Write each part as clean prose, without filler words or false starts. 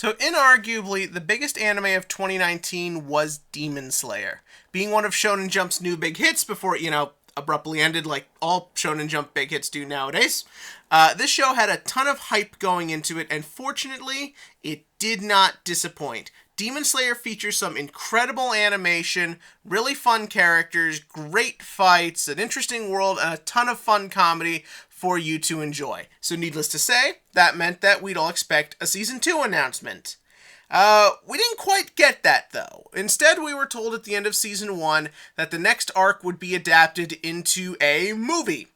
So, inarguably, the biggest anime of 2019 was Demon Slayer, being one of Shonen Jump's new big hits before abruptly ended like all Shonen Jump big hits do nowadays. This show had a ton of hype going into it, and fortunately, it did not disappoint. Demon Slayer features some incredible animation, really fun characters, great fights, an interesting world, and a ton of fun comedy for you to enjoy. So needless to say, that meant that we'd all expect a Season 2 announcement. We didn't quite get that, though. Instead, we were told at the end of Season 1 that the next arc would be adapted into a movie.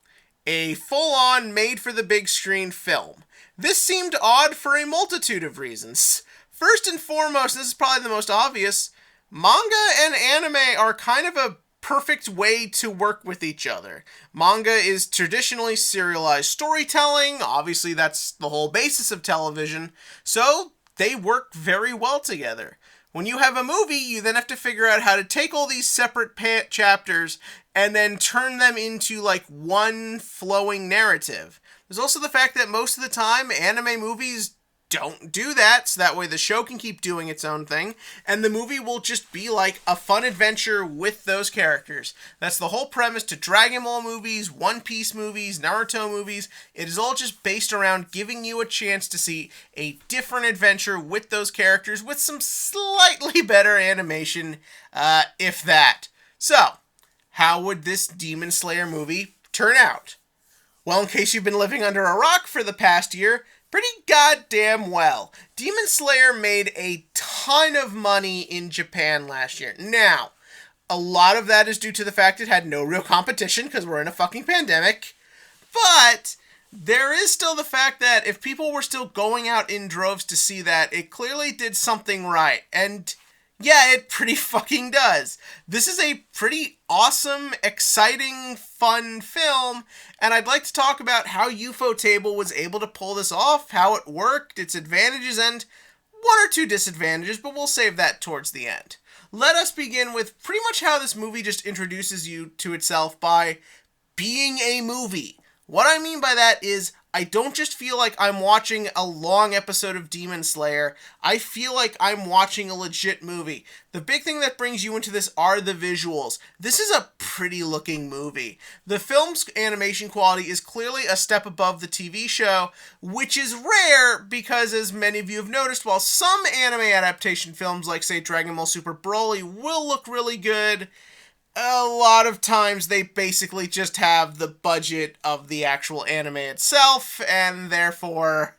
A full-on, made-for-the-big-screen film. This seemed odd for a multitude of reasons. First and foremost, this is probably the most obvious, manga and anime are kind of a perfect way to work with each other. Manga is traditionally serialized storytelling, obviously that's the whole basis of television, so they work very well together. When you have a movie, you then have to figure out how to take all these separate chapters and then turn them into like one flowing narrative. There's also the fact that most of the time, anime movies don't do that, so that way the show can keep doing its own thing, and the movie will just be like a fun adventure with those characters. That's the whole premise to Dragon Ball movies, One Piece movies, Naruto movies. It is all just based around giving you a chance to see a different adventure with those characters with some slightly better animation, if that. So, how would this Demon Slayer movie turn out? Well, in case you've been living under a rock for the past year, pretty goddamn well. Demon Slayer made a ton of money in Japan last year. Now, a lot of that is due to the fact it had no real competition because we're in a fucking pandemic. But there is still the fact that if people were still going out in droves to see that, it clearly did something right. And yeah, it pretty fucking does. This is a pretty awesome, exciting, fun film, and I'd like to talk about how Ufotable was able to pull this off, how it worked, its advantages, and one or two disadvantages, but we'll save that towards the end. Let us begin with pretty much how this movie just introduces you to itself by being a movie. What I mean by that is, I don't just feel like I'm watching a long episode of Demon Slayer. I feel like I'm watching a legit movie. The big thing that brings you into this are the visuals. This is a pretty looking movie. The film's animation quality is clearly a step above the TV show, which is rare because, as many of you have noticed, while some anime adaptation films like, say, Dragon Ball Super Broly will look really good, a lot of times they basically just have the budget of the actual anime itself, and therefore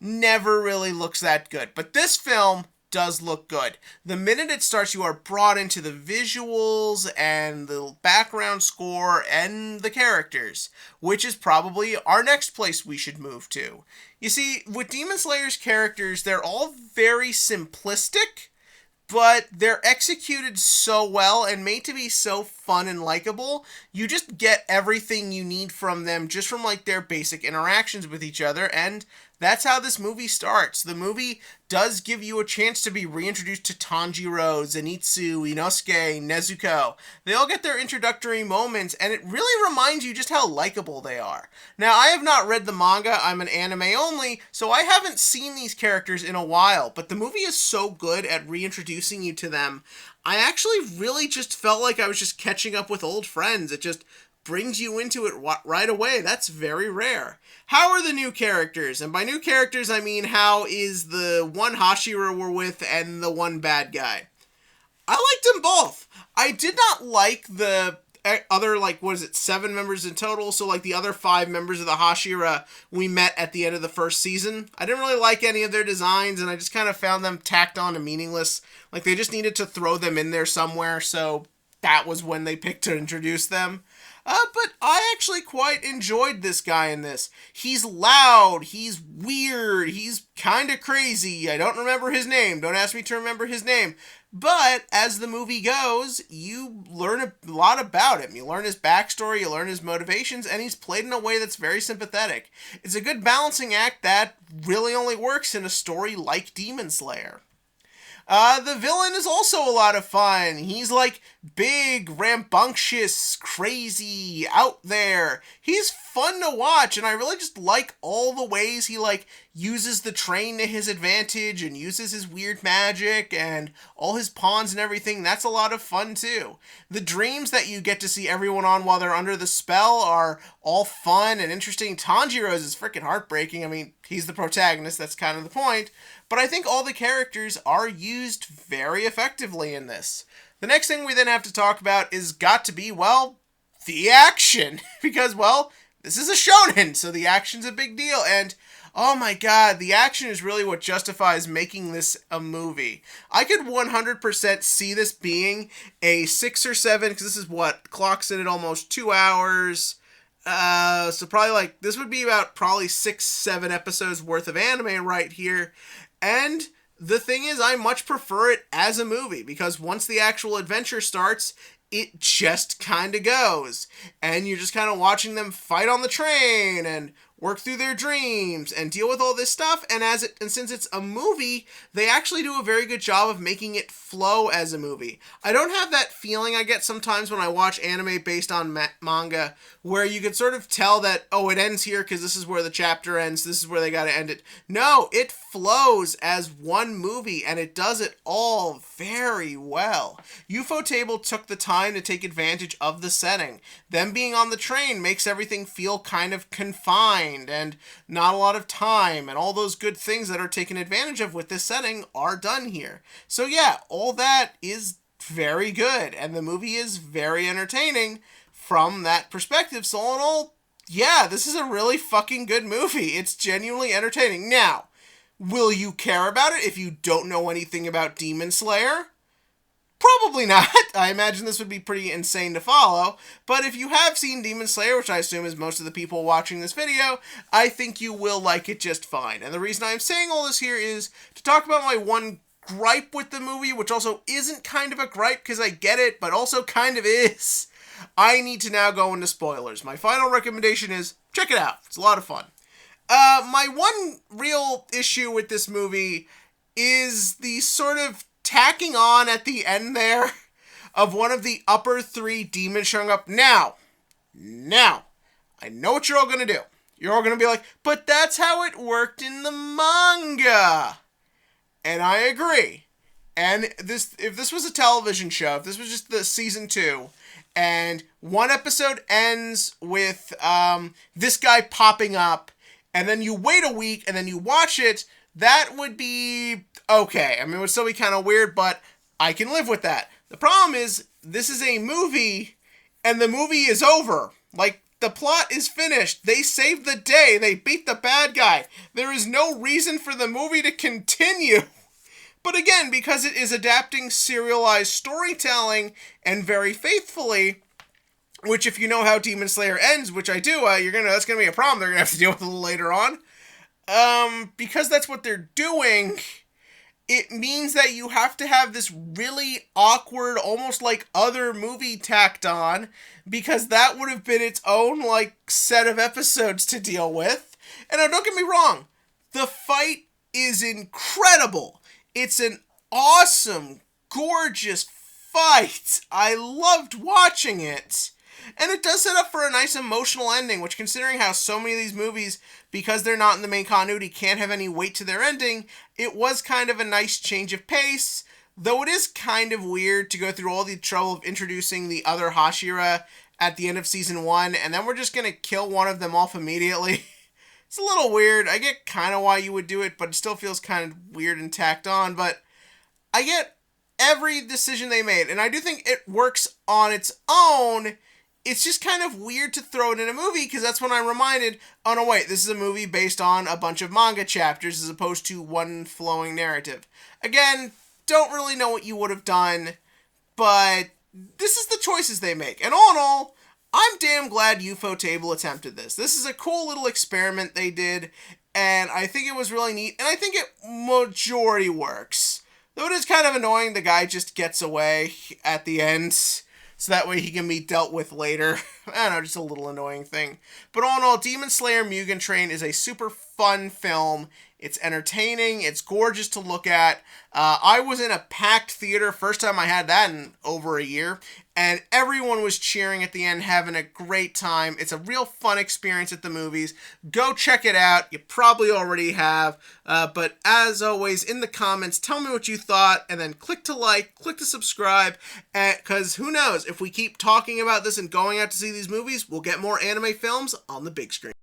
never really looks that good. But this film does look good. The minute it starts, you are brought into the visuals and the background score and the characters, which is probably our next place we should move to. You see, with Demon Slayer's characters, they're all very simplistic, but they're executed so well and made to be so fun and likable, you just get everything you need from them just from like their basic interactions with each other, and that's how this movie starts. The movie does give you a chance to be reintroduced to Tanjiro, Zenitsu, Inosuke, Nezuko. They all get their introductory moments, and it really reminds you just how likable they are. Now, I have not read the manga, I'm an anime only, so I haven't seen these characters in a while, but the movie is so good at reintroducing you to them. I actually really just felt like I was just catching up with old friends. It just brings you into it right away. That's very rare. How are the new characters? And by new characters, I mean how is the one Hashira we're with and the one bad guy? I liked them both. I did not like the other, 7 members in total, so the other 5 members of the Hashira we met at the end of the first season. I didn't really like any of their designs, and I just kind of found them tacked on and meaningless. They just needed to throw them in there somewhere, so that was when they picked to introduce them. But I actually quite enjoyed this guy in this. He's loud, he's weird, he's kind of crazy. I don't remember his name. Don't ask me to remember his name. But as the movie goes, you learn a lot about him. You learn his backstory, you learn his motivations, and he's played in a way that's very sympathetic. It's a good balancing act that really only works in a story like Demon Slayer. The villain is also a lot of fun. He's big, rambunctious, crazy, out there. He's fun to watch, and I really just like all the ways he, like, uses the train to his advantage and uses his weird magic and all his pawns and everything. That's a lot of fun, too. The dreams that you get to see everyone on while they're under the spell are all fun and interesting. Tanjiro's is freaking heartbreaking. I mean, he's the protagonist, that's kind of the point. But I think all the characters are used very effectively in this. The next thing we then have to talk about is got to be, well, the action. Because, well, this is a shonen, so the action's a big deal. And, oh my god, the action is really what justifies making this a movie. I could 100% see this being a 6 or 7, because this is what, clocks in at almost 2 hours. So probably like, this would be about probably 6-7 episodes worth of anime right here. And the thing is, I much prefer it as a movie, because once the actual adventure starts, it just kind of goes. And you're just kind of watching them fight on the train and work through their dreams and deal with all this stuff. And since it's a movie, they actually do a very good job of making it flow as a movie. I don't have that feeling I get sometimes when I watch anime based on manga, where you could sort of tell that, oh, it ends here because this is where the chapter ends, this is where they got to end it. No, it flows as one movie, and it does it all very well. Ufotable took the time to take advantage of the setting. Them being on the train makes everything feel kind of confined and not a lot of time, and all those good things that are taken advantage of with this setting are done here. So yeah, all that is very good, and the movie is very entertaining from that perspective. So all in all, yeah, this is a really fucking good movie. It's genuinely entertaining. Now, will you care about it if you don't know anything about Demon Slayer? Probably not. I imagine this would be pretty insane to follow. But if you have seen Demon Slayer, which I assume is most of the people watching this video, I think you will like it just fine. And the reason I'm saying all this here is to talk about my one gripe with the movie, which also isn't kind of a gripe because I get it, but also kind of is. I need to now go into spoilers. My final recommendation is check it out. It's a lot of fun. My one real issue with this movie is the sort of tacking on at the end there of one of the upper 3 demons showing up. Now, I know what you're all going to do. You're all going to be like, but that's how it worked in the manga. And I agree. And if this was a television show, if this was just the season 2, and one episode ends with this guy popping up, and then you wait a week, and then you watch it, that would be okay. I mean, it would still be kind of weird, but I can live with that. The problem is, this is a movie, and the movie is over. Like, the plot is finished. They saved the day. They beat the bad guy. There is no reason for the movie to continue. But again, because it is adapting serialized storytelling and very faithfully, which if you know how Demon Slayer ends, which I do, that's gonna be a problem they're gonna have to deal with a little later on. Because that's what they're doing, it means that you have to have this really awkward, almost like other movie tacked on, because that would have been its own, like, set of episodes to deal with. And now, don't get me wrong, the fight is incredible. It's an awesome, gorgeous fight. I loved watching it. And it does set up for a nice emotional ending, which, considering how so many of these movies, because they're not in the main continuity, can't have any weight to their ending, it was kind of a nice change of pace, though it is kind of weird to go through all the trouble of introducing the other Hashira at the end of season 1, and then we're just going to kill one of them off immediately. It's a little weird. I get kind of why you would do it, but it still feels kind of weird and tacked on, but I get every decision they made, and I do think it works on its own. It's just kind of weird to throw it in a movie, because that's when I'm reminded, oh no wait, this is a movie based on a bunch of manga chapters as opposed to one flowing narrative. Again, don't really know what you would have done, but this is the choices they make. And all in all, I'm damn glad Ufotable attempted this. This is a cool little experiment they did, and I think it was really neat, and I think it majority works. Though it is kind of annoying the guy just gets away at the end, so that way he can be dealt with later. I don't know, just a little annoying thing. But all in all, Demon Slayer Mugen Train is a super fun film. It's entertaining. It's gorgeous to look at. I was in a packed theater, first time I had that in over a year, and everyone was cheering at the end, having a great time. It's a real fun experience at the movies. Go check it out. You probably already have. But as always, in the comments, tell me what you thought, and then click to like, click to subscribe, because who knows, if we keep talking about this and going out to see these movies, we'll get more anime films on the big screen.